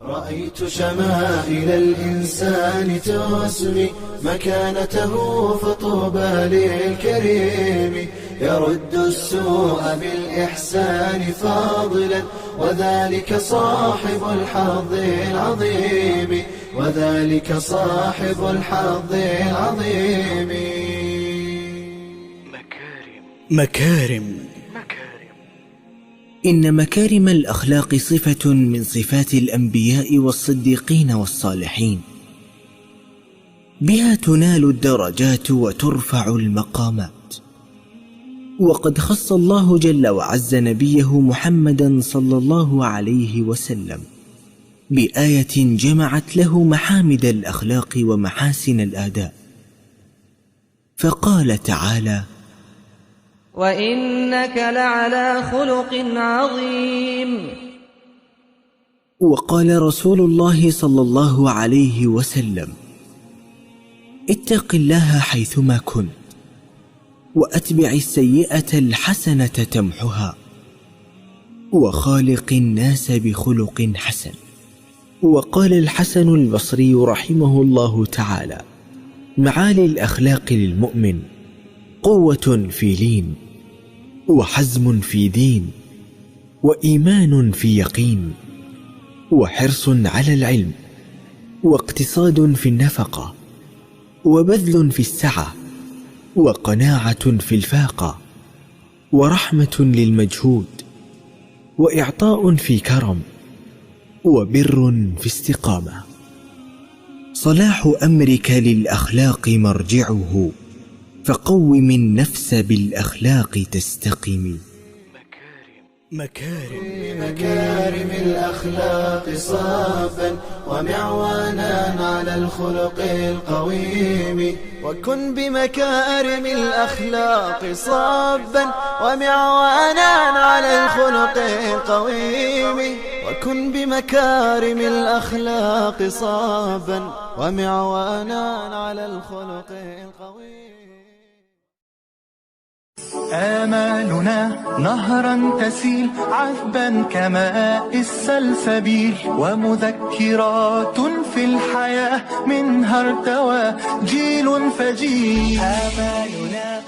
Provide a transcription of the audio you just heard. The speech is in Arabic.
رأيت شمائل الإنسان تسمي مكانته، فطوبى للكريم يرد السوء بالإحسان فاضلا، وذلك صاحب الحظ العظيم، وذلك صاحب الحظ العظيم. مكارم. إن مكارم الأخلاق صفة من صفات الأنبياء والصديقين والصالحين، بها تنال الدرجات وترفع المقامات. وقد خص الله جل وعز نبيه محمدا صلى الله عليه وسلم بآية جمعت له محامد الأخلاق ومحاسن الآداب، فقال تعالى: وإنك لعلى خلق عظيم. وقال رسول الله صلى الله عليه وسلم: اتق الله حيثما كنت، وأتبع السيئة الحسنة تمحها، وخالق الناس بخلق حسن. وقال الحسن البصري رحمه الله تعالى: معالي الأخلاق للمؤمن قوة في لين، وحزم في دين، وإيمان في يقين، وحرص على العلم، واقتصاد في النفقة، وبذل في السعة، وقناعة في الفاقة، ورحمة للمجهود، وإعطاء في كرم، وبر في استقامة. صلاح أمرك للأخلاق مرجعه، فقوم النفس بالأخلاق تستقم. مكارم الأخلاق صافا، ومعوانا على الخلق القويم. وكن بمكارم الأخلاق صافا، ومعوانا على الخلق القويم. وكن بمكارم الأخلاق صافا، ومعوانا على الخلق القويم. آمالنا نهرا تسيل عذبا كماء السلسبيل، ومذكرات في الحياة منها ارتوى جيل فجيل. آمالنا